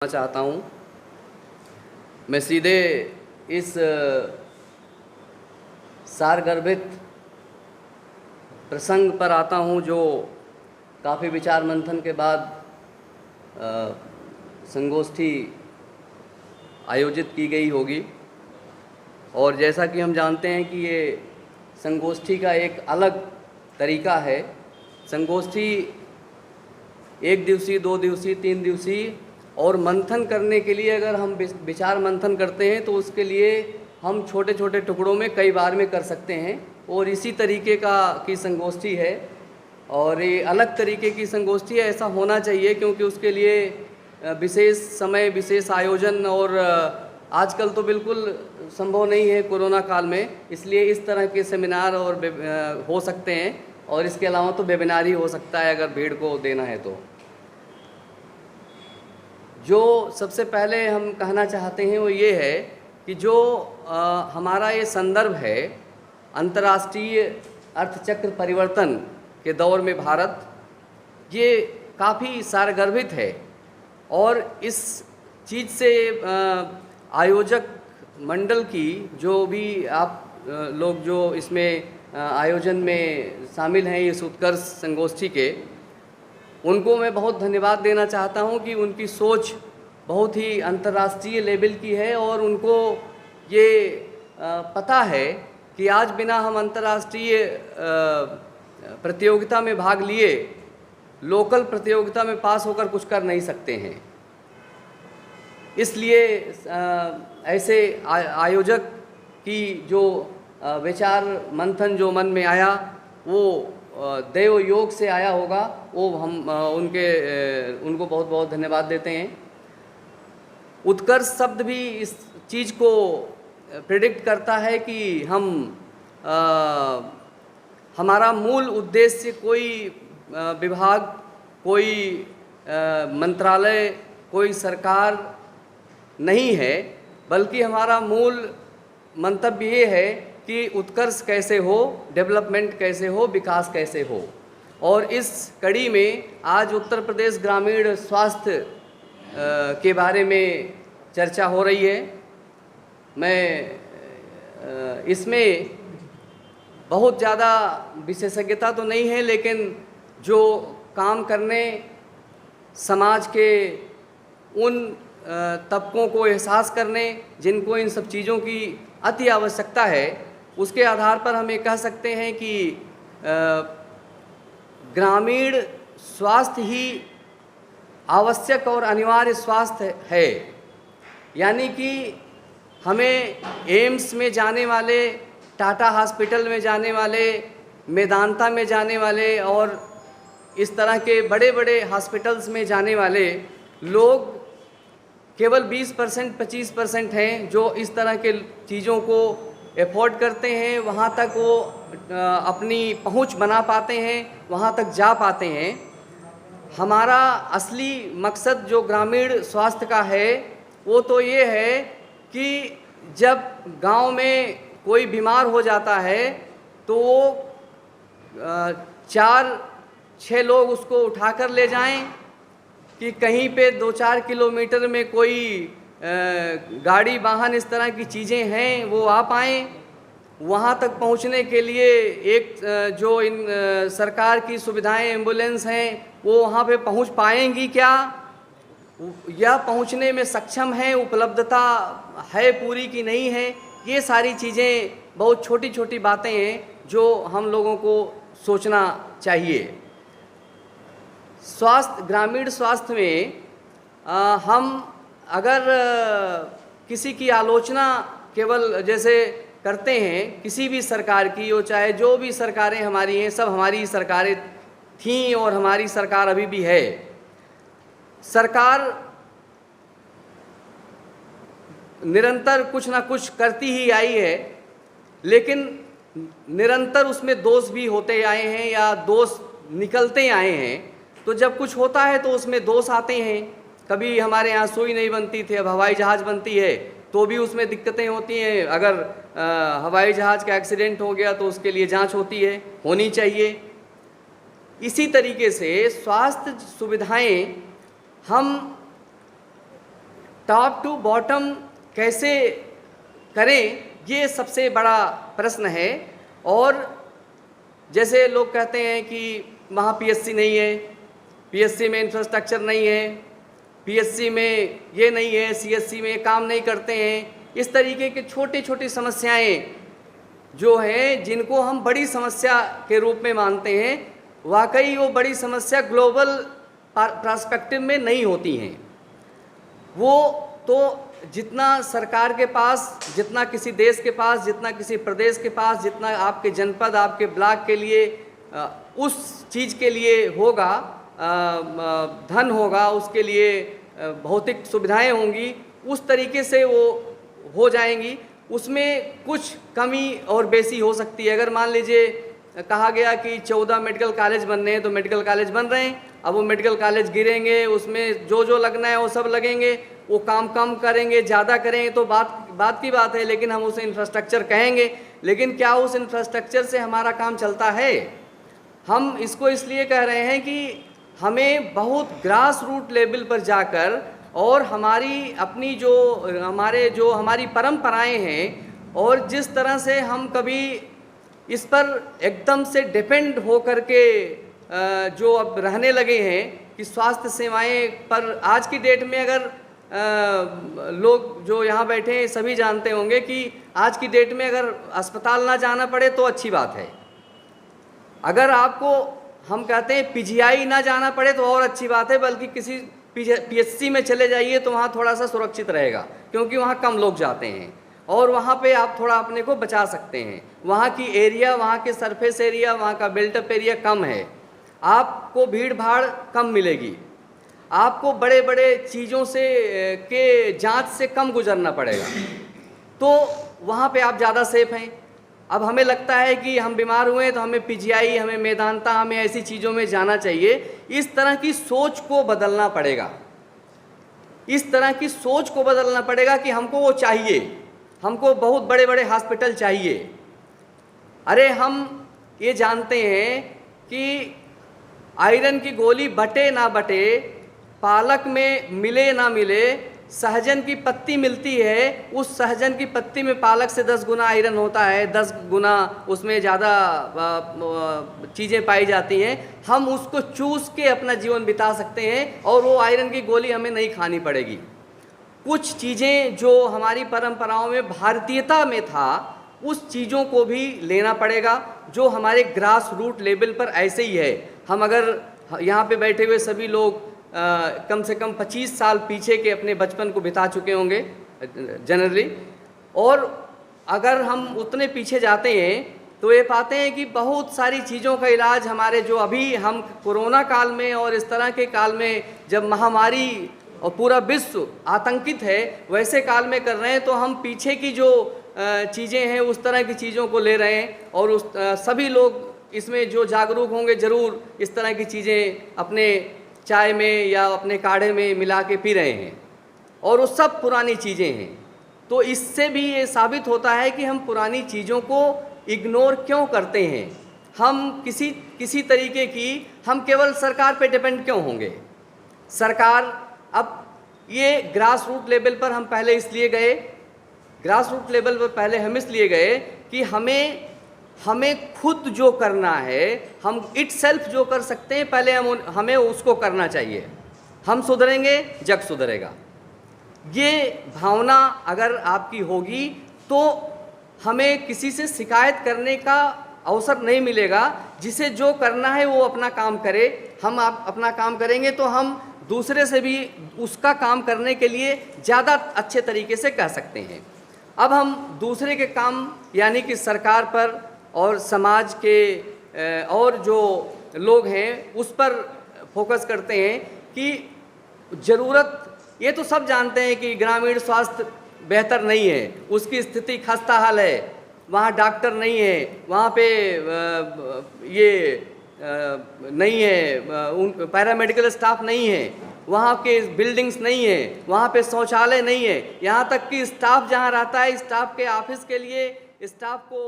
चाहता हूँ। मैं सीधे इस सारगर्भित प्रसंग पर आता हूँ जो काफ़ी विचार मंथन के बाद संगोष्ठी आयोजित की गई होगी। और जैसा कि हम जानते हैं कि ये संगोष्ठी का एक अलग तरीका है। संगोष्ठी 1 दिवसीय, 2 दिवसीय, 3 दिवसीय और मंथन करने के लिए अगर हम विचार मंथन करते हैं तो उसके लिए हम छोटे छोटे टुकड़ों में कई बार में कर सकते हैं। और इसी तरीके की संगोष्ठी है और ये अलग तरीके की संगोष्ठी है। ऐसा होना चाहिए क्योंकि उसके लिए विशेष समय, विशेष आयोजन और आजकल तो बिल्कुल संभव नहीं है कोरोना काल में, इसलिए इस तरह के सेमिनार और हो सकते हैं। और इसके अलावा तो वेबिनार ही हो सकता है अगर भीड़ को देना है तो। जो सबसे पहले हम कहना चाहते हैं वो ये है कि जो हमारा ये संदर्भ है अंतर्राष्ट्रीय अर्थचक्र परिवर्तन के दौर में भारत, ये काफ़ी सारगर्भित है। और इस चीज़ से आयोजक मंडल की जो भी आप लोग जो इसमें आयोजन में शामिल हैं इस उत्कर्ष संगोष्ठी के, उनको मैं बहुत धन्यवाद देना चाहता हूं कि उनकी सोच बहुत ही अंतर्राष्ट्रीय लेवल की है और उनको ये पता है कि आज बिना हम अंतर्राष्ट्रीय प्रतियोगिता में भाग लिए लोकल प्रतियोगिता में पास होकर कुछ कर नहीं सकते हैं। इसलिए ऐसे आयोजक की जो विचार मंथन जो मन में आया वो देव योग से आया होगा, वो हम उनको बहुत बहुत धन्यवाद देते हैं। उत्कर्ष शब्द भी इस चीज़ को प्रेडिक्ट करता है कि हमारा मूल उद्देश्य कोई विभाग, कोई मंत्रालय, कोई सरकार नहीं है, बल्कि हमारा मूल मंतव्य ये है कि उत्कर्ष कैसे हो, डेवलपमेंट कैसे हो, विकास कैसे हो। और इस कड़ी में आज उत्तर प्रदेश ग्रामीण स्वास्थ्य के बारे में चर्चा हो रही है। मैं इसमें बहुत ज़्यादा विशेषज्ञता तो नहीं है, लेकिन जो काम करने समाज के उन तबकों को एहसास करने जिनको इन सब चीज़ों की अति आवश्यकता है, उसके आधार पर हम ये कह सकते हैं कि ग्रामीण स्वास्थ्य ही आवश्यक और अनिवार्य स्वास्थ्य है। यानी कि हमें एम्स में जाने वाले, टाटा हॉस्पिटल में जाने वाले, मेदांता में जाने वाले और इस तरह के बड़े बड़े हॉस्पिटल्स में जाने वाले लोग केवल 20%, 25% हैं जो इस तरह के चीज़ों को एफोर्ड करते हैं, वहाँ तक वो अपनी पहुँच बना पाते हैं, वहाँ तक जा पाते हैं। हमारा असली मकसद जो ग्रामीण स्वास्थ्य का है वो तो ये है कि जब गांव में कोई बीमार हो जाता है तो वो 4-6 लोग उसको उठाकर ले जाएं, कि कहीं पे 2-4 किलोमीटर में कोई गाड़ी वाहन इस तरह की चीज़ें हैं वो आ पाएँ। वहाँ तक पहुँचने के लिए एक जो इन सरकार की सुविधाएं एम्बुलेंस हैं वो वहाँ पे पहुँच पाएंगी क्या, या पहुँचने में सक्षम है, उपलब्धता है पूरी की नहीं है। ये सारी चीज़ें बहुत छोटी छोटी बातें हैं जो हम लोगों को सोचना चाहिए। स्वास्थ्य, ग्रामीण स्वास्थ्य में हम अगर किसी की आलोचना केवल जैसे करते हैं किसी भी सरकार की, वो चाहे जो भी सरकारें हमारी हैं, सब हमारी सरकारें थीं और हमारी सरकार अभी भी है। सरकार निरंतर कुछ ना कुछ करती ही आई है, लेकिन निरंतर उसमें दोष भी होते आए हैं या दोष निकलते आए हैं। तो जब कुछ होता है तो उसमें दोष आते हैं। कभी हमारे यहाँ सुई नहीं बनती थी, अब हवाई जहाज़ बनती है तो भी उसमें दिक्कतें होती हैं। अगर हवाई जहाज़ का एक्सीडेंट हो गया तो उसके लिए जांच होती है, होनी चाहिए। इसी तरीके से स्वास्थ्य सुविधाएं हम टॉप टू बॉटम कैसे करें, ये सबसे बड़ा प्रश्न है। और जैसे लोग कहते हैं कि वहाँ पीएचसी नहीं है, पीएचसी में इंफ्रास्ट्रक्चर नहीं है, पीएचसी में ये नहीं है, सीएचसी में काम नहीं करते हैं, इस तरीके के छोटी छोटी समस्याएं जो हैं जिनको हम बड़ी समस्या के रूप में मानते हैं, वाकई वो बड़ी समस्या ग्लोबल पर्सपेक्टिव में नहीं होती हैं। वो तो जितना सरकार के पास, जितना किसी देश के पास, जितना किसी प्रदेश के पास, जितना आपके जनपद, आपके ब्लॉक के लिए उस चीज़ के लिए होगा, धन होगा, उसके लिए भौतिक सुविधाएं होंगी, उस तरीके से वो हो जाएंगी। उसमें कुछ कमी और बेसी हो सकती है। अगर मान लीजिए कहा गया कि 14 मेडिकल कॉलेज बनने हैं तो मेडिकल कॉलेज बन रहे हैं, अब वो मेडिकल कॉलेज गिरेंगे, उसमें जो जो लगना है वो सब लगेंगे, वो काम कम करेंगे, ज़्यादा करेंगे तो बात की बात है, लेकिन हम उसे इंफ्रास्ट्रक्चर कहेंगे। लेकिन क्या उस इंफ्रास्ट्रक्चर से हमारा काम चलता है? हम इसको इसलिए कह रहे हैं कि हमें बहुत ग्रास रूट लेवल पर जाकर और हमारी अपनी जो हमारी परंपराएं हैं और जिस तरह से हम कभी इस पर एकदम से डिपेंड हो करके जो अब रहने लगे हैं कि स्वास्थ्य सेवाएं पर आज की डेट में अगर लोग जो यहाँ बैठे हैं सभी जानते होंगे कि आज की डेट में अगर अस्पताल ना जाना पड़े तो अच्छी बात है। अगर आपको हम कहते हैं पीजीआई ना जाना पड़े तो और अच्छी बात है, बल्कि किसी पीएचसी में चले जाइए तो वहाँ थोड़ा सा सुरक्षित रहेगा, क्योंकि वहाँ कम लोग जाते हैं और वहाँ पे आप थोड़ा अपने को बचा सकते हैं। वहाँ की एरिया, वहाँ के सरफेस एरिया, वहाँ का बिल्टअप एरिया कम है, आपको भीड़ भाड़ कम मिलेगी, आपको बड़े बड़े चीज़ों से के जांच से कम गुजरना पड़ेगा, तो वहाँ पे आप ज़्यादा सेफ हैं। अब हमें लगता है कि हम बीमार हुए तो हमें पीजीआई, हमें मेदांता, हमें ऐसी चीज़ों में जाना चाहिए। इस तरह की सोच को बदलना पड़ेगा, इस तरह की सोच को बदलना पड़ेगा कि हमको वो चाहिए, हमको बहुत बड़े बड़े हॉस्पिटल चाहिए। अरे हम ये जानते हैं कि आयरन की गोली बटे ना बटे, पालक में मिले ना मिले, सहजन की पत्ती मिलती है, उस सहजन की पत्ती में पालक से 10 गुना आयरन होता है, 10 गुना उसमें ज़्यादा चीज़ें पाई जाती हैं। हम उसको चूस के अपना जीवन बिता सकते हैं और वो आयरन की गोली हमें नहीं खानी पड़ेगी। कुछ चीज़ें जो हमारी परंपराओं में भारतीयता में था, उस चीज़ों को भी लेना पड़ेगा जो हमारे ग्रास रूट लेवल पर ऐसे ही है। हम अगर यहाँ पे बैठे हुए सभी लोग कम से कम 25 साल पीछे के अपने बचपन को बिता चुके होंगे जनरली, और अगर हम उतने पीछे जाते हैं तो ये पाते हैं कि बहुत सारी चीज़ों का इलाज हमारे जो अभी हम कोरोना काल में और इस तरह के काल में जब महामारी और पूरा विश्व आतंकित है वैसे काल में कर रहे हैं, तो हम पीछे की जो चीज़ें हैं उस तरह की चीज़ों को ले रहे हैं। और उस सभी लोग इसमें जो जागरूक होंगे ज़रूर इस तरह की चीज़ें अपने चाय में या अपने काढ़े में मिला के पी रहे हैं, और वो सब पुरानी चीज़ें हैं। तो इससे भी ये साबित होता है कि हम पुरानी चीज़ों को इग्नोर क्यों करते हैं। हम किसी तरीके की, हम केवल सरकार पे डिपेंड क्यों होंगे। सरकार, अब ये ग्रास रूट लेवल पर हम पहले इसलिए गए, ग्रास रूट लेवल पर पहले हम इसलिए गए कि हमें खुद जो करना है, हम इट सेल्फ जो कर सकते हैं पहले हमें उसको करना चाहिए। हम सुधरेंगे, जग सुधरेगा। ये भावना अगर आपकी होगी तो हमें किसी से शिकायत करने का अवसर नहीं मिलेगा। जिसे जो करना है वो अपना काम करे। हम अपना काम करेंगे तो हम दूसरे से भी उसका काम करने के लिए ज़्यादा अच्छे तरीके से कह सकते हैं। अब हम दूसरे के काम यानी कि सरकार पर और समाज के और जो लोग हैं उस पर फोकस करते हैं कि ज़रूरत, ये तो सब जानते हैं कि ग्रामीण स्वास्थ्य बेहतर नहीं है, उसकी स्थिति खस्ता हाल है, वहाँ डॉक्टर नहीं है, वहाँ पे नहीं है, उन पैरामेडिकल स्टाफ नहीं है, वहाँ के बिल्डिंग्स नहीं है, वहाँ पे शौचालय नहीं है, यहाँ तक कि स्टाफ जहाँ रहता है स्टाफ के ऑफिस के लिए स्टाफ को